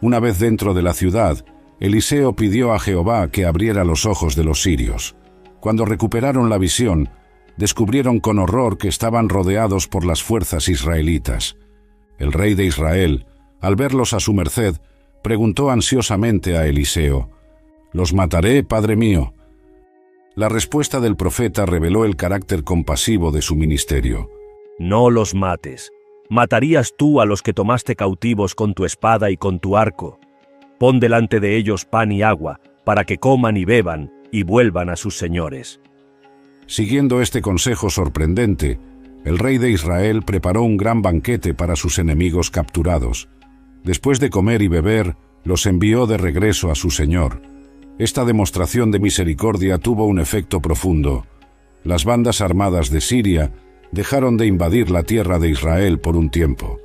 Una vez dentro de la ciudad, Eliseo pidió a Jehová que abriera los ojos de los sirios. Cuando recuperaron la visión, descubrieron con horror que estaban rodeados por las fuerzas israelitas. El rey de Israel, al verlos a su merced, preguntó ansiosamente a Eliseo: «¿Los mataré, padre mío?». La respuesta del profeta reveló el carácter compasivo de su ministerio. No los mates. ¿Matarías tú a los que tomaste cautivos con tu espada y con tu arco? Pon delante de ellos pan y agua, para que coman y beban, y vuelvan a sus señores. Siguiendo este consejo sorprendente, el rey de Israel preparó un gran banquete para sus enemigos capturados. Después de comer y beber, los envió de regreso a su señor. Esta demostración de misericordia tuvo un efecto profundo. Las bandas armadas de Siria dejaron de invadir la tierra de Israel por un tiempo.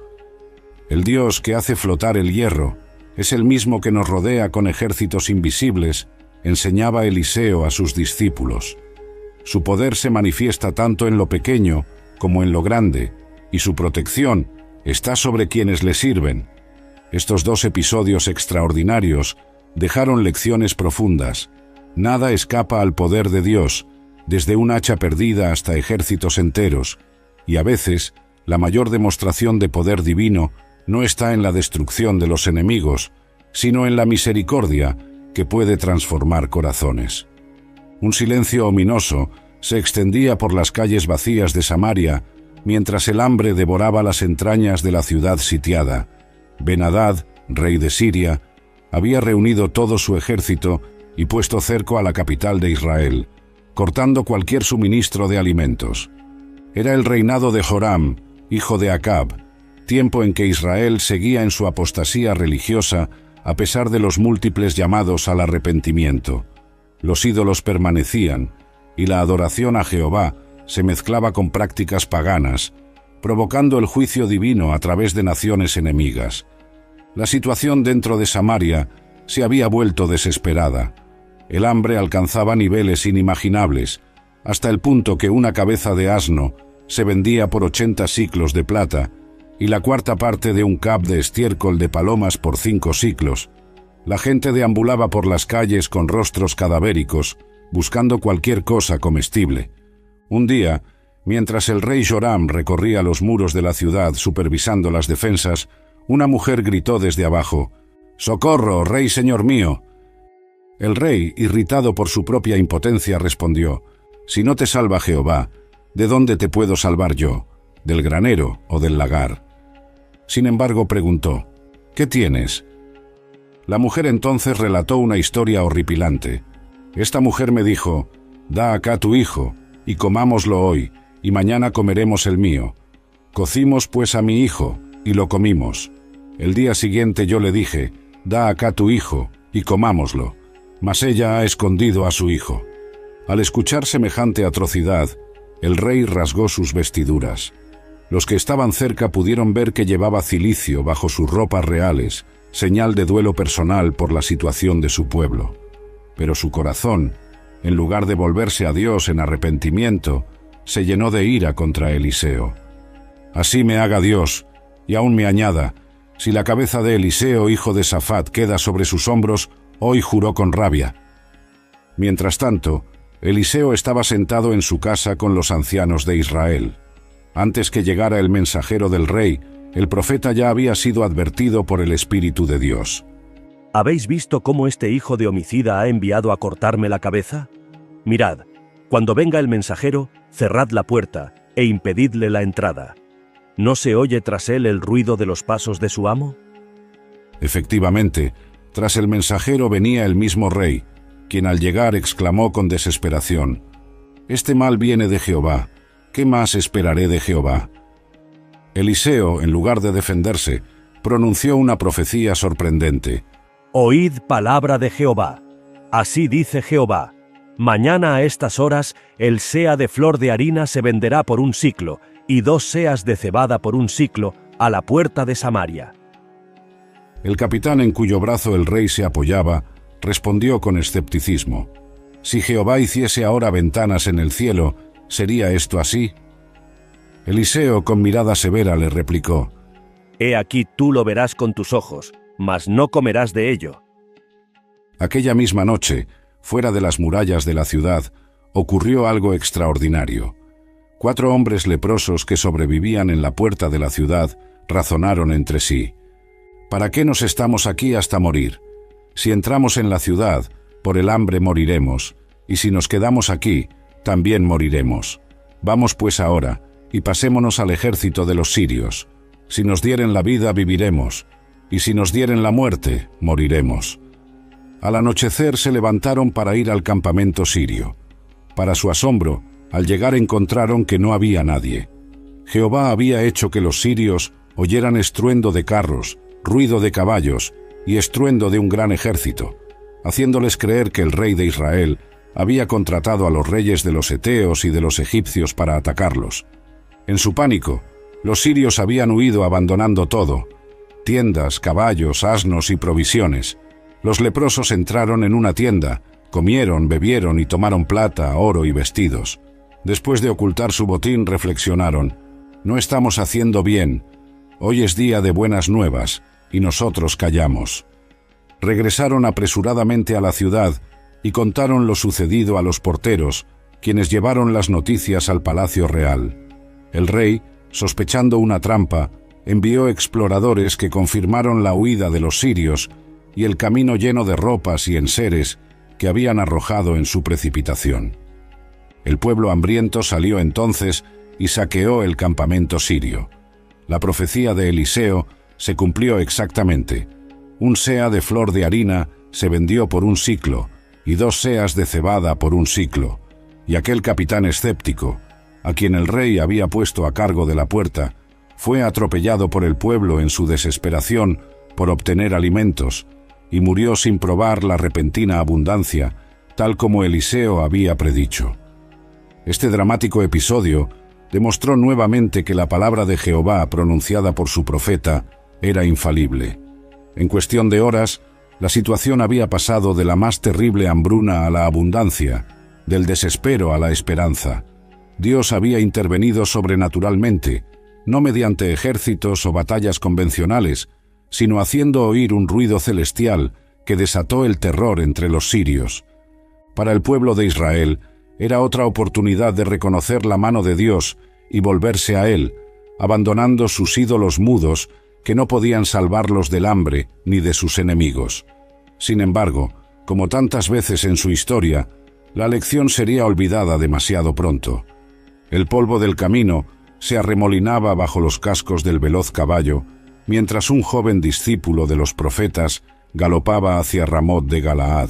El Dios que hace flotar el hierro es el mismo que nos rodea con ejércitos invisibles, enseñaba Eliseo a sus discípulos. Su poder se manifiesta tanto en lo pequeño como en lo grande, y su protección está sobre quienes le sirven. Estos dos episodios extraordinarios dejaron lecciones profundas. Nada escapa al poder de Dios, desde un hacha perdida hasta ejércitos enteros, y a veces la mayor demostración de poder divino no está en la destrucción de los enemigos, sino en la misericordia que puede transformar corazones. Un silencio ominoso se extendía por las calles vacías de Samaria mientras el hambre devoraba las entrañas de la ciudad sitiada. Ben-Hadad, rey de Siria, había reunido todo su ejército y puesto cerco a la capital de Israel, cortando cualquier suministro de alimentos. Era el reinado de Joram, hijo de Acab, tiempo en que Israel seguía en su apostasía religiosa a pesar de los múltiples llamados al arrepentimiento. Los ídolos permanecían, y la adoración a Jehová se mezclaba con prácticas paganas, provocando el juicio divino a través de naciones enemigas. La situación dentro de Samaria se había vuelto desesperada. El hambre alcanzaba niveles inimaginables, hasta el punto que una cabeza de asno se vendía por 80 siclos de plata y la cuarta parte de un cab de estiércol de palomas por 5 siclos. La gente deambulaba por las calles con rostros cadavéricos, buscando cualquier cosa comestible. Un día, mientras el rey Joram recorría los muros de la ciudad supervisando las defensas, una mujer gritó desde abajo: «¡Socorro, rey señor mío!». El rey, irritado por su propia impotencia, respondió: «Si no te salva Jehová, ¿de dónde te puedo salvar yo? ¿Del granero o del lagar?». Sin embargo, preguntó: «¿Qué tienes?». La mujer entonces relató una historia horripilante. Esta mujer me dijo: «Da acá tu hijo, y comámoslo hoy, y mañana comeremos el mío». Cocimos pues a mi hijo, y lo comimos. El día siguiente yo le dije: «Da acá tu hijo, y comámoslo». Mas ella ha escondido a su hijo. Al escuchar semejante atrocidad, el rey rasgó sus vestiduras. Los que estaban cerca pudieron ver que llevaba cilicio bajo sus ropas reales, señal de duelo personal por la situación de su pueblo. Pero su corazón, en lugar de volverse a Dios en arrepentimiento, se llenó de ira contra Eliseo. «Así me haga Dios, y aún me añada, si la cabeza de Eliseo, hijo de Safat, queda sobre sus hombros», hoy juró con rabia. Mientras tanto, Eliseo estaba sentado en su casa con los ancianos de Israel. Antes que llegara el mensajero del rey, el profeta ya había sido advertido por el Espíritu de Dios. ¿Habéis visto cómo este hijo de homicida ha enviado a cortarme la cabeza? Mirad, cuando venga el mensajero, cerrad la puerta e impedidle la entrada. ¿No se oye tras él el ruido de los pasos de su amo? Efectivamente, tras el mensajero venía el mismo rey, quien al llegar exclamó con desesperación: «Este mal viene de Jehová. ¿Qué más esperaré de Jehová?». Eliseo, en lugar de defenderse, pronunció una profecía sorprendente. «Oíd palabra de Jehová. Así dice Jehová: mañana a estas horas el seah de flor de harina se venderá por 1 siclo, y 2 seas de cebada por 1 siclo, a la puerta de Samaria». El capitán en cuyo brazo el rey se apoyaba respondió con escepticismo: «Si Jehová hiciese ahora ventanas en el cielo, ¿sería esto así?». Eliseo, con mirada severa, le replicó: «He aquí tú lo verás con tus ojos, mas no comerás de ello». Aquella misma noche, fuera de las murallas de la ciudad, ocurrió algo extraordinario. 4 hombres leprosos que sobrevivían en la puerta de la ciudad razonaron entre sí: «¿Para qué nos estamos aquí hasta morir? Si entramos en la ciudad, por el hambre moriremos, y si nos quedamos aquí, también moriremos. Vamos pues ahora, y pasémonos al ejército de los sirios. Si nos dieren la vida, viviremos, y si nos dieren la muerte, moriremos». Al anochecer se levantaron para ir al campamento sirio. Para su asombro, al llegar encontraron que no había nadie. Jehová había hecho que los sirios oyeran estruendo de carros, ruido de caballos y estruendo de un gran ejército, haciéndoles creer que el rey de Israel había contratado a los reyes de los heteos y de los egipcios para atacarlos. En su pánico, los sirios habían huido abandonando todo: tiendas, caballos, asnos y provisiones. Los leprosos entraron en una tienda, comieron, bebieron y tomaron plata, oro y vestidos. Después de ocultar su botín, reflexionaron: «No estamos haciendo bien. Hoy es día de buenas nuevas, y nosotros callamos». Regresaron apresuradamente a la ciudad y contaron lo sucedido a los porteros, quienes llevaron las noticias al palacio real. El rey, sospechando una trampa, envió exploradores que confirmaron la huida de los sirios y el camino lleno de ropas y enseres que habían arrojado en su precipitación. El pueblo hambriento salió entonces y saqueó el campamento sirio. La profecía de Eliseo se cumplió exactamente. 1 seah de flor de harina se vendió por 1 siclo, y 2 seahs de cebada por 1 siclo. Y aquel capitán escéptico, a quien el rey había puesto a cargo de la puerta, fue atropellado por el pueblo en su desesperación por obtener alimentos, y murió sin probar la repentina abundancia, tal como Eliseo había predicho. Este dramático episodio demostró nuevamente que la palabra de Jehová pronunciada por su profeta era infalible. En cuestión de horas, la situación había pasado de la más terrible hambruna a la abundancia, del desespero a la esperanza. Dios había intervenido sobrenaturalmente, no mediante ejércitos o batallas convencionales, sino haciendo oír un ruido celestial que desató el terror entre los sirios. Para el pueblo de Israel era otra oportunidad de reconocer la mano de Dios y volverse a Él, abandonando sus ídolos mudos que no podían salvarlos del hambre ni de sus enemigos. Sin embargo, como tantas veces en su historia, la lección sería olvidada demasiado pronto. El polvo del camino se arremolinaba bajo los cascos del veloz caballo, mientras un joven discípulo de los profetas galopaba hacia Ramot de Galaad.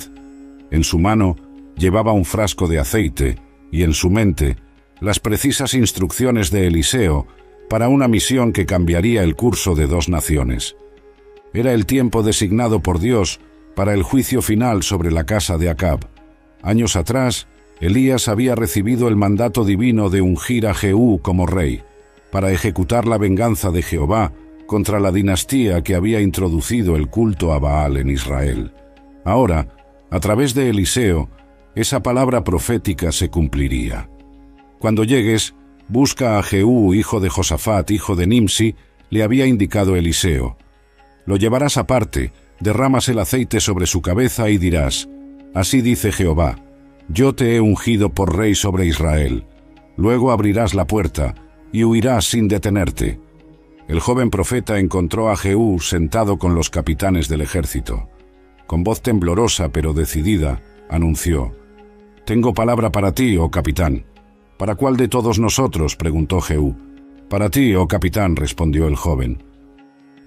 En su mano llevaba un frasco de aceite y en su mente las precisas instrucciones de Eliseo para una misión que cambiaría el curso de 2 naciones. Era el tiempo designado por Dios para el juicio final sobre la casa de Acab. Años atrás, Elías había recibido el mandato divino de ungir a Jehú como rey, para ejecutar la venganza de Jehová contra la dinastía que había introducido el culto a Baal en Israel. Ahora, a través de Eliseo, esa palabra profética se cumpliría. Cuando llegues, busca a Jehú, hijo de Josafat, hijo de Nimsi, le había indicado Eliseo. Lo llevarás aparte, derramas el aceite sobre su cabeza y dirás: «Así dice Jehová, yo te he ungido por rey sobre Israel». Luego abrirás la puerta y huirás sin detenerte. El joven profeta encontró a Jehú sentado con los capitanes del ejército. Con voz temblorosa pero decidida, anunció: «Tengo palabra para ti, oh capitán». «¿Para cuál de todos nosotros?», preguntó Jehú. «Para ti, oh capitán», respondió el joven.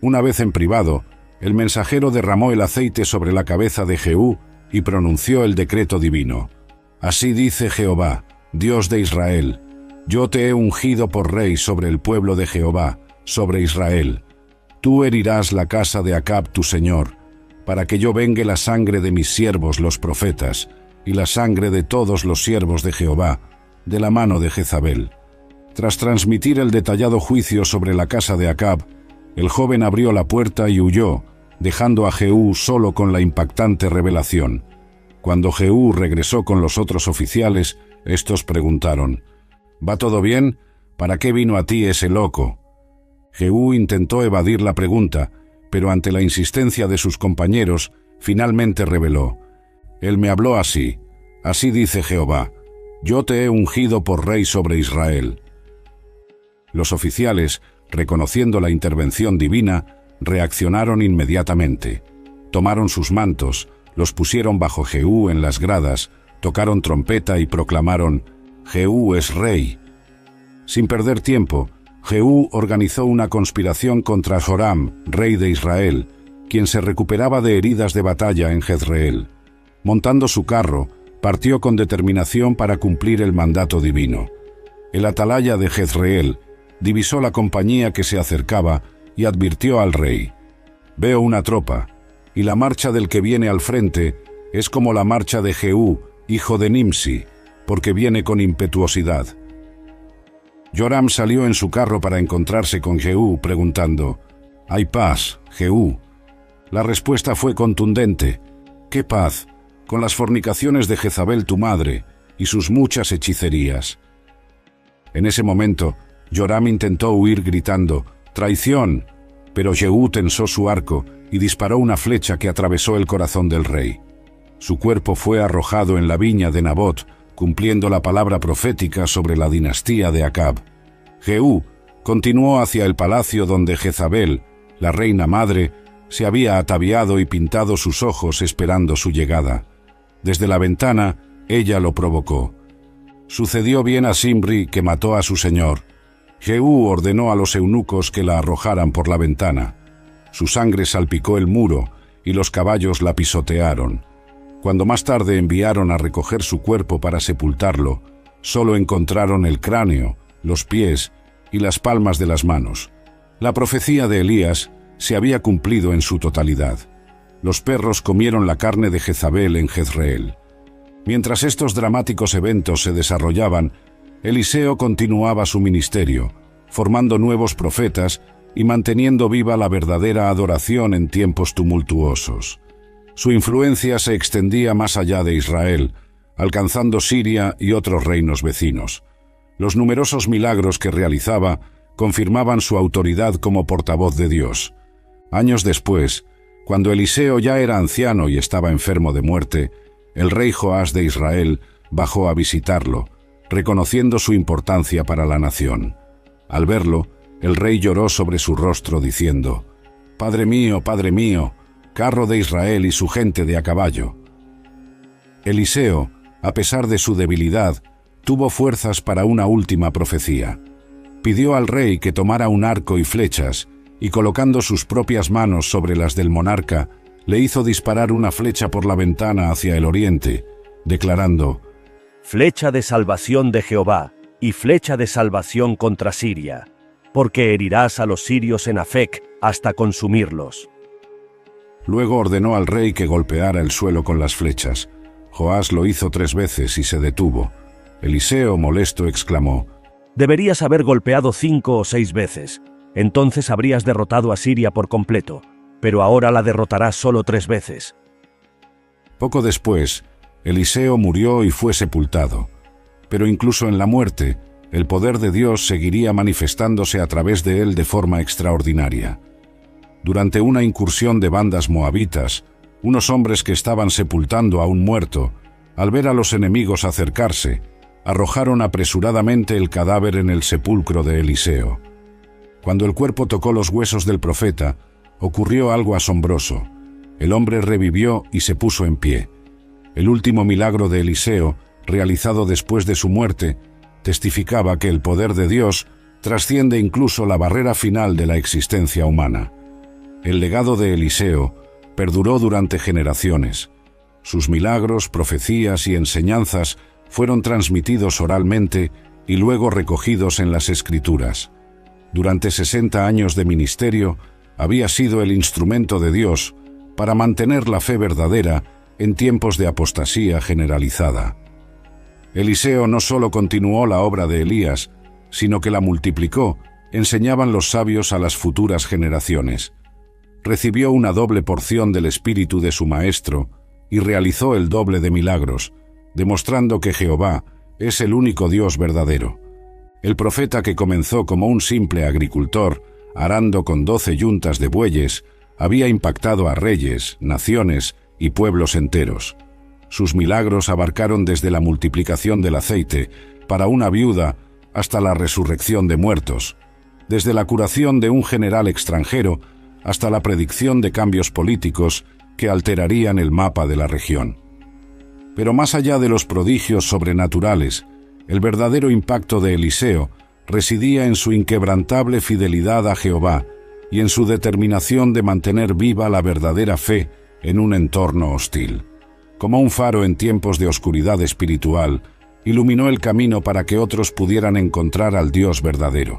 Una vez en privado, el mensajero derramó el aceite sobre la cabeza de Jehú y pronunció el decreto divino: «Así dice Jehová, Dios de Israel, yo te he ungido por rey sobre el pueblo de Jehová, sobre Israel. Tú herirás la casa de Acab tu señor, para que yo vengue la sangre de mis siervos los profetas, y la sangre de todos los siervos de Jehová, de la mano de Jezabel». Tras transmitir el detallado juicio sobre la casa de Acab, el joven abrió la puerta y huyó, dejando a Jehú solo con la impactante revelación. Cuando Jehú regresó con los otros oficiales, estos preguntaron: «¿Va todo bien? ¿Para qué vino a ti ese loco?». Jehú intentó evadir la pregunta, pero ante la insistencia de sus compañeros, finalmente reveló: «Él me habló así. Así dice Jehová: yo te he ungido por rey sobre Israel». Los oficiales, reconociendo la intervención divina, reaccionaron inmediatamente. Tomaron sus mantos, los pusieron bajo Jehú en las gradas, tocaron trompeta y proclamaron: «Jehú es rey». Sin perder tiempo, Jehú organizó una conspiración contra Joram, rey de Israel, quien se recuperaba de heridas de batalla en Jezreel. Montando su carro, partió con determinación para cumplir el mandato divino. El atalaya de Jezreel divisó la compañía que se acercaba y advirtió al rey: «Veo una tropa, y la marcha del que viene al frente es como la marcha de Jehú, hijo de Nimsi, porque viene con impetuosidad». Joram salió en su carro para encontrarse con Jehú, preguntando: «¿Hay paz, Jehú?». La respuesta fue contundente: «¿Qué paz? Con las fornicaciones de Jezabel tu madre y sus muchas hechicerías». En ese momento, Joram intentó huir gritando: «¡Traición!», pero Jehú tensó su arco y disparó una flecha que atravesó el corazón del rey. Su cuerpo fue arrojado en la viña de Nabot, cumpliendo la palabra profética sobre la dinastía de Acab. Jehú continuó hacia el palacio donde Jezabel, la reina madre, se había ataviado y pintado sus ojos esperando su llegada. Desde la ventana, ella lo provocó. Sucedió bien a Zimri, que mató a su señor. Jehú ordenó a los eunucos que la arrojaran por la ventana. Su sangre salpicó el muro y los caballos la pisotearon. Cuando más tarde enviaron a recoger su cuerpo para sepultarlo, solo encontraron el cráneo, los pies y las palmas de las manos. La profecía de Elías se había cumplido en su totalidad. Los perros comieron la carne de Jezabel en Jezreel. Mientras estos dramáticos eventos se desarrollaban, Eliseo continuaba su ministerio, formando nuevos profetas y manteniendo viva la verdadera adoración en tiempos tumultuosos. Su influencia se extendía más allá de Israel, alcanzando Siria y otros reinos vecinos. Los numerosos milagros que realizaba confirmaban su autoridad como portavoz de Dios. Años después, cuando Eliseo ya era anciano y estaba enfermo de muerte, el rey Joás de Israel bajó a visitarlo, reconociendo su importancia para la nación. Al verlo, el rey lloró sobre su rostro diciendo: Padre mío, carro de Israel y su gente de a caballo». Eliseo, a pesar de su debilidad, tuvo fuerzas para una última profecía. Pidió al rey que tomara un arco y flechas, y colocando sus propias manos sobre las del monarca, le hizo disparar una flecha por la ventana hacia el oriente, declarando: «Flecha de salvación de Jehová, y flecha de salvación contra Siria, porque herirás a los sirios en Afec hasta consumirlos». Luego ordenó al rey que golpeara el suelo con las flechas. Joás lo hizo 3 veces y se detuvo. Eliseo, molesto, exclamó: «Deberías haber golpeado 5 o 6 veces. Entonces habrías derrotado a Siria por completo, pero ahora la derrotarás solo 3 veces». Poco después, Eliseo murió y fue sepultado. Pero incluso en la muerte, el poder de Dios seguiría manifestándose a través de él de forma extraordinaria. Durante una incursión de bandas moabitas, unos hombres que estaban sepultando a un muerto, al ver a los enemigos acercarse, arrojaron apresuradamente el cadáver en el sepulcro de Eliseo. Cuando el cuerpo tocó los huesos del profeta, ocurrió algo asombroso. El hombre revivió y se puso en pie. El último milagro de Eliseo, realizado después de su muerte, testificaba que el poder de Dios trasciende incluso la barrera final de la existencia humana. El legado de Eliseo perduró durante generaciones. Sus milagros, profecías y enseñanzas fueron transmitidos oralmente y luego recogidos en las Escrituras. Durante 60 años de ministerio, había sido el instrumento de Dios para mantener la fe verdadera en tiempos de apostasía generalizada. Eliseo no solo continuó la obra de Elías, sino que la multiplicó, enseñaban los sabios a las futuras generaciones. recibió una doble porción del espíritu de su maestro y realizó el doble de milagros, demostrando que Jehová es el único Dios verdadero. El profeta, que comenzó como un simple agricultor, arando con 12 yuntas de bueyes, había impactado a reyes, naciones y pueblos enteros. Sus milagros abarcaron desde la multiplicación del aceite para una viuda hasta la resurrección de muertos, desde la curación de un general extranjero hasta la predicción de cambios políticos que alterarían el mapa de la región. Pero más allá de los prodigios sobrenaturales, el verdadero impacto de Eliseo residía en su inquebrantable fidelidad a Jehová y en su determinación de mantener viva la verdadera fe en un entorno hostil. Como un faro en tiempos de oscuridad espiritual, iluminó el camino para que otros pudieran encontrar al Dios verdadero.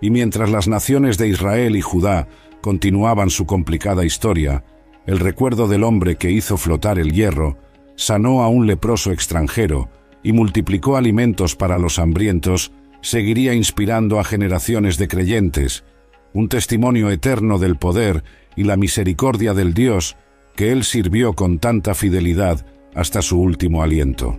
Y mientras las naciones de Israel y Judá continuaban su complicada historia, el recuerdo del hombre que hizo flotar el hierro sanó a un leproso extranjero y multiplicó alimentos para los hambrientos, seguiría inspirando a generaciones de creyentes, un testimonio eterno del poder y la misericordia del Dios que él sirvió con tanta fidelidad hasta su último aliento.